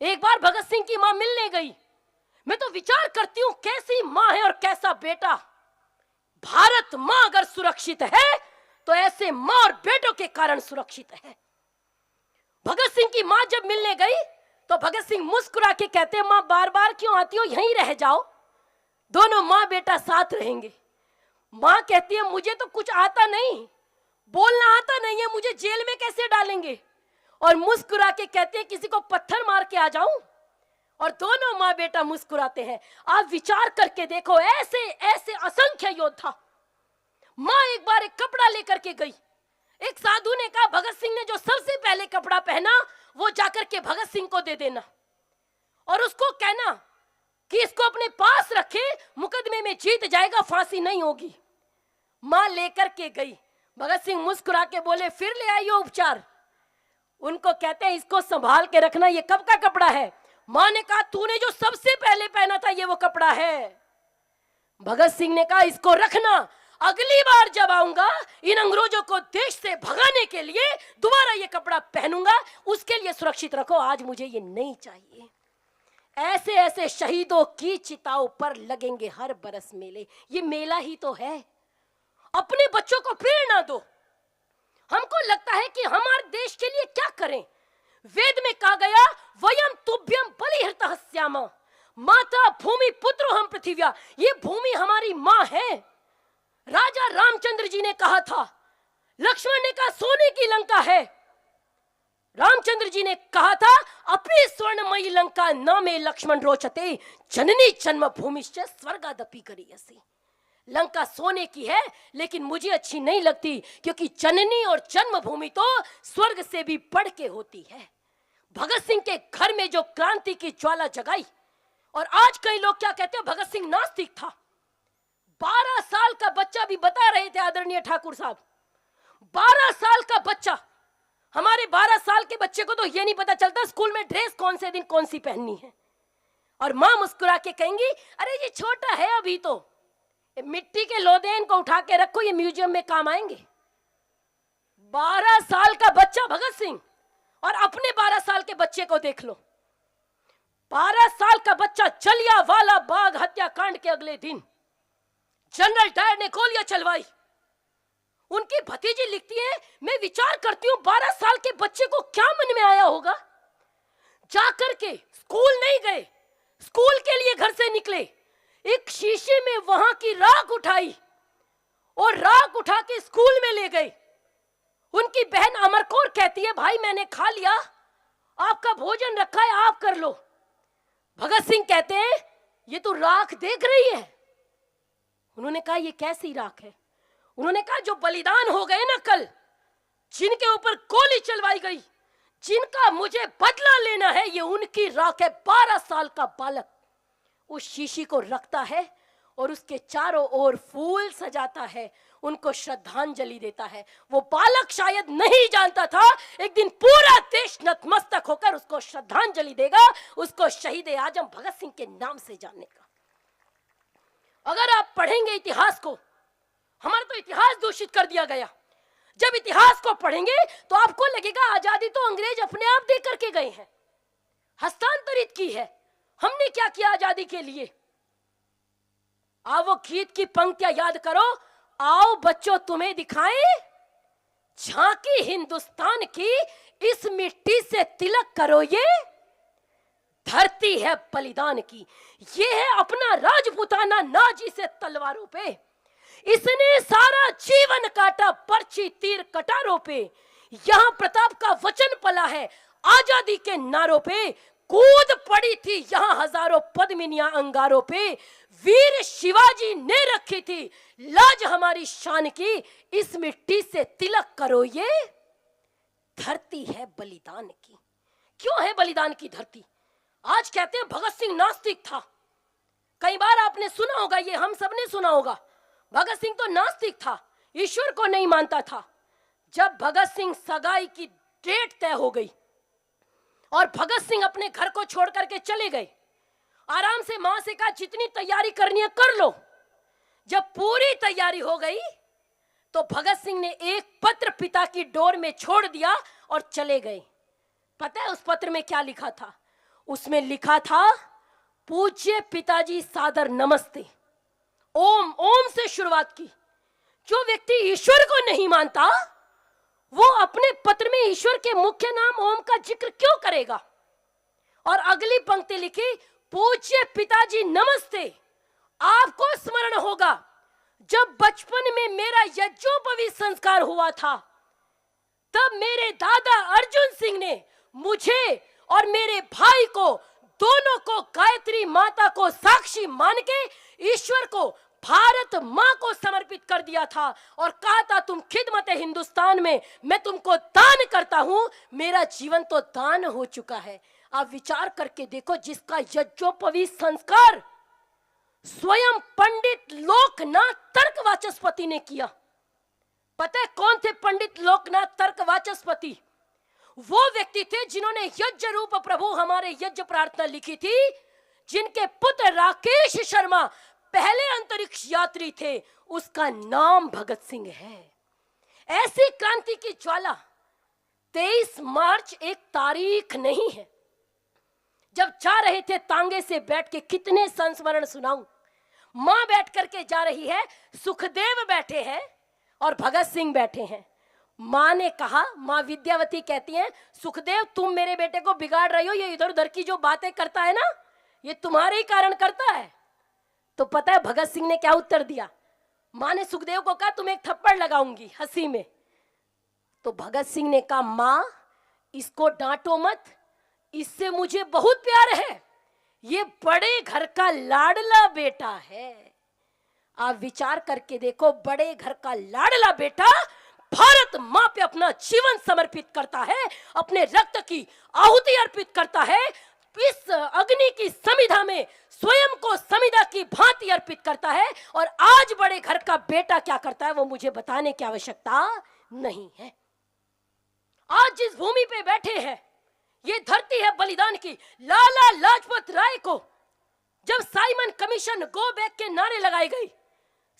एक बार भगत सिंह की मां मिलने गई। मैं तो विचार करती हूं कैसी मां है और कैसा बेटा। भारत मां अगर सुरक्षित है तो ऐसे मां और बेटों के कारण सुरक्षित है। भगत सिंह की मां जब मिलने गई तो भगत सिंह मुस्कुरा के कहते हैं, मां बार बार क्यों आती हो, यहीं रह जाओ, दोनों मां बेटा साथ रहेंगे। मां कहती है, मुझे तो कुछ आता नहीं, बोलना आता नहीं है, मुझे जेल में कैसे डालेंगे। और मुस्कुरा के कहते हैं, किसी को पत्थर मार के आ जाऊं। और दोनों मां बेटा मुस्कुराते हैं। आप विचार करके देखो, ऐसे ऐसे असंख्य योद्धा। मां एक बार एक कपड़ा लेकर के गई। एक साधु ने कहा, भगत सिंह ने जो सबसे पहले कपड़ा पहना वो जाकर के भगत सिंह को दे देना और उसको कहना कि इसको अपने पास रखे, मुकदमे में जीत जाएगा, फांसी नहीं होगी। मां लेकर के गई। भगत सिंह मुस्कुरा के बोले, फिर ले आइयो उपचार। उनको कहते हैं, इसको संभाल के रखना, ये कब का कपड़ा है। मां ने कहा, तूने जो सबसे पहले पहना था ये वो कपड़ा है। भगत सिंह ने कहा, इसको रखना, अगली बार जब आऊंगा इन अंग्रेजों को देश से भगाने के लिए दोबारा ये कपड़ा पहनूंगा, उसके लिए सुरक्षित रखो, आज मुझे ये नहीं चाहिए। ऐसे ऐसे शहीदों की चिताओं पर लगेंगे हर बरस मेले। ये मेला ही तो है। अपने बच्चों को प्रेरणा दो। हमको लगता है कि हमारे देश के लिए क्या करें। वेद में कहा गया, वयम तुभ्यम बलिहर्तः स्याम, माता भूमि पुत्रो हम पृथिव्या। ये भूमि हमारी मां है। राजा रामचंद्र जी ने कहा था, लक्ष्मण ने कहा सोने की लंका है, रामचंद्र जी ने कहा था, अपनी स्वर्णमयी लंका न में लक्ष्मण रोचते, जननी जन्म भूमिश्च स्वर्गादपि करियसि। लंका सोने की है लेकिन मुझे अच्छी नहीं लगती, क्योंकि जननी और जन्मभूमि तो स्वर्ग से भी बढ़ के होती है। भगत सिंह के घर में जो क्रांति की ज्वाला जगाई। और आज कई लोग क्या कहते हैं, भगत सिंह नास्तिक था। 12 साल का बच्चा भी बता रहे थे आदरणीय ठाकुर साहब, 12 साल का बच्चा। हमारे 12 साल के बच्चे को तो ये नहीं पता चलता स्कूल में ड्रेस कौन से दिन कौन सी पहननी है। और मां मुस्कुरा के कहेंगी, अरे ये छोटा है अभी तो, मिट्टी के लोदे इनको उठा के रखो, ये म्यूजियम में काम आएंगे। 12 साल का बच्चा भगत सिंह, और अपने 12 साल के बच्चे को देख लो। 12 साल का बच्चा जलियांवाला बाग हत्याकांड के अगले दिन जनरल डायर ने गोलियां चलवाई। उनकी भतीजी लिखती है, मैं विचार करती हूं 12 साल के बच्चे को क्या मन में आया होगा। जाकर के स्कूल नहीं गए, स्कूल के लिए घर से निकले, एक शीशे में वहां की राख उठाई और राख उठा के स्कूल में ले गए। उनकी बहन अमरकौर कहती है, भाई मैंने खा लिया, आपका भोजन रखा है, आप कर लो। भगत सिंह कहते हैं, ये तो राख देख रही है। उन्होंने कहा, ये कैसी राख है। उन्होंने कहा, जो बलिदान हो गए ना कल, जिनके ऊपर गोली चलवाई गई, जिनका मुझे बदला लेना है, ये उनकी राख है। 12 साल का बालक उस शीशी को रखता है और उसके चारों ओर फूल सजाता है, उनको श्रद्धांजलि देता है। वो बालक शायद नहीं जानता था एक दिन पूरा देश नतमस्तक होकर उसको श्रद्धांजलि देगा, उसको शहीद आजम भगत सिंह के नाम से जानने का। अगर आप पढ़ेंगे इतिहास को, हमारा तो इतिहास दूषित कर दिया गया। जब इतिहास को पढ़ेंगे तो आपको लगेगा आजादी तो अंग्रेज अपने आप दे करके गए हैं, हस्तांतरित की है। हमने क्या किया आजादी के लिए। आओ वो गीत की पंक्तियां याद करो, आओ बच्चों तुम्हें दिखाएं झांकी हिंदुस्तान की, इस मिट्टी से तिलक करो, ये धरती है बलिदान की। ये है अपना राजपुताना नाज इसे तलवारों पे, इसने सारा जीवन काटा पर्ची तीर कटारों पे। यहां प्रताप का वचन पला है आजादी के नारों पे, कूद पड़ी थी यहां हजारों पद्मिनियां अंगारों पे। वीर शिवाजी ने रखी थी लाज हमारी शान की, इस मिट्टी से तिलक करो, ये धरती है बलिदान की। क्यों है बलिदान की धरती। आज कहते हैं भगत सिंह नास्तिक था। कई बार आपने सुना होगा, ये हम सब ने सुना होगा, भगत सिंह तो नास्तिक था, ईश्वर को नहीं मानता था। जब भगत सिंह सगाई की डेट तय हो गई और भगत सिंह अपने घर को छोड़ करके चले गए, आराम से मां से कहा जितनी तैयारी करनी है कर लो। जब पूरी तैयारी हो गई तो भगत सिंह ने एक पत्र पिता की डोर में छोड़ दिया और चले गए। पता है उस पत्र में क्या लिखा था। उसमें लिखा था, पूज्य पिताजी सादर नमस्ते। ओम, ओम से शुरुआत की। जो व्यक्ति ईश्वर को नहीं मानता वो अपने पत्र में ईश्वर के मुख्य नाम ओम का जिक्र क्यों करेगा? और अगली पंक्ति लिखी, पूज्य पिताजी नमस्ते। आपको स्मरण होगा जब बचपन में मेरा यज्ञोपवीत संस्कार हुआ था, तब मेरे दादा अर्जुन सिंह ने मुझे और मेरे भाई को, दोनों को गायत्री माता को साक्षी मान के ईश्वर को, भारत मां को समर्पित कर दिया था और कहा था, तुम खिदमत हिंदुस्तान में मैं तुमको दान करता हूं। मेरा जीवन तो दान हो चुका है। आप विचार करके देखो, जिसका यज्ञोपवीत संस्कार स्वयं पंडित लोकनाथ तर्क वाचस्पति ने किया। पता है कौन थे पंडित लोकनाथ तर्क वाचस्पति? वो व्यक्ति थे जिन्होंने यज्ञ रूप प्रभु हमारे यज्ञ प्रार्थना लिखी थी, जिनके पुत्र राकेश शर्मा पहले अंतरिक्ष यात्री थे। उसका नाम भगत सिंह है। ऐसी क्रांति की ज्वाला 23 मार्च एक तारीख नहीं है। जब जा रहे थे तांगे से बैठ के, कितने संस्मरण सुनाऊं। मां बैठ करके जा रही है, सुखदेव बैठे हैं और भगत सिंह बैठे हैं। मां ने कहा, मां विद्यावती कहती हैं, सुखदेव तुम मेरे बेटे को बिगाड़ रही हो, ये इधर उधर की जो बातें करता है ना, ये तुम्हारे ही कारण करता है। तो पता है भगत सिंह ने क्या उत्तर दिया? मां ने सुखदेव को कहा, तुम एक थप्पड़ लगाऊंगी हंसी में। तो भगत सिंह ने कहा, मां इसको डांटो मत, इससे मुझे बहुत प्यार है, ये बड़े घर का लाडला बेटा है। आप विचार करके देखो, बड़े घर का लाडला बेटा भारत मां पे अपना जीवन समर्पित करता है, अपने रक्त की आहुति अर्पित करता है, इस अग्नि की समिधा में स्वयं को समिधा की भांति अर्पित करता है। और आज बड़े घर का बेटा क्या करता है वो मुझे बताने की आवश्यकता नहीं है। आज जिस भूमि पे बैठे हैं, ये धरती है बलिदान की। लाला लाजपत राय को जब साइमन कमीशन गो बैक के नारे लगाए गए,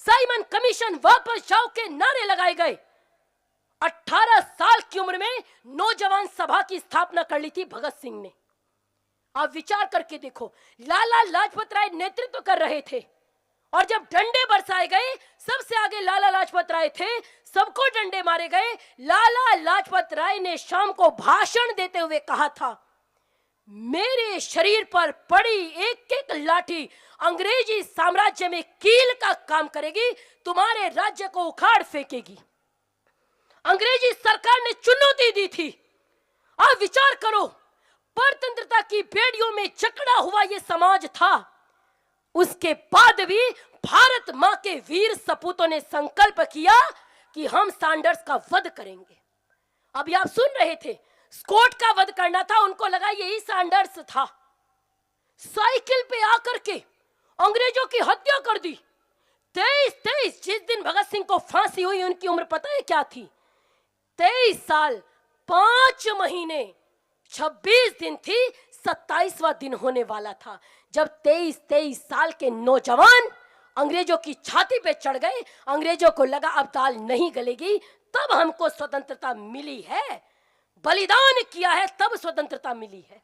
साइमन कमीशन वापस जाओ के नारे लगाए गए, 18 साल की उम्र में नौजवान सभा की स्थापना कर ली थी भगत सिंह ने। आप विचार करके देखो, लाला लाजपत राय नेतृत्व कर रहे थे और जब डंडे बरसाए गए, सबसे आगे लाला लाजपत राय थे, सबको डंडे मारे गए। लाला लाजपत राय ने शाम को भाषण देते हुए कहा था, मेरे शरीर पर पड़ी एक एक लाठी अंग्रेजी साम्राज्य में कील का काम करेगी, तुम्हारे राज्य को उखाड़ फेंकेगी। अंग्रेजी सरकार ने चुनौती दी थी। आप विचार करो, परतंत्रता की बेड़ियों में जकड़ा हुआ यह समाज था, उसके बाद भी भारत मां के वीर सपूतों ने संकल्प किया कि हम सैंडर्स का वध करेंगे। अभी आप सुन रहे थे, स्कॉट का वध करना था, उनको लगा यही सैंडर्स था। साइकिल पे आकर के अंग्रेजों की हत्या कर दी। 23 जिस दिन भगत सिंह को फांसी हुई, उनकी उम्र पता है क्या थी? 23 साल 5 महीने 26 दिन थी। 27वां दिन होने वाला था जब 23 साल के नौजवान अंग्रेजों की छाती पे चढ़ गए। अंग्रेजों को लगा अब दाल नहीं गलेगी, तब हमको स्वतंत्रता मिली है, बलिदान किया है तब स्वतंत्रता मिली है।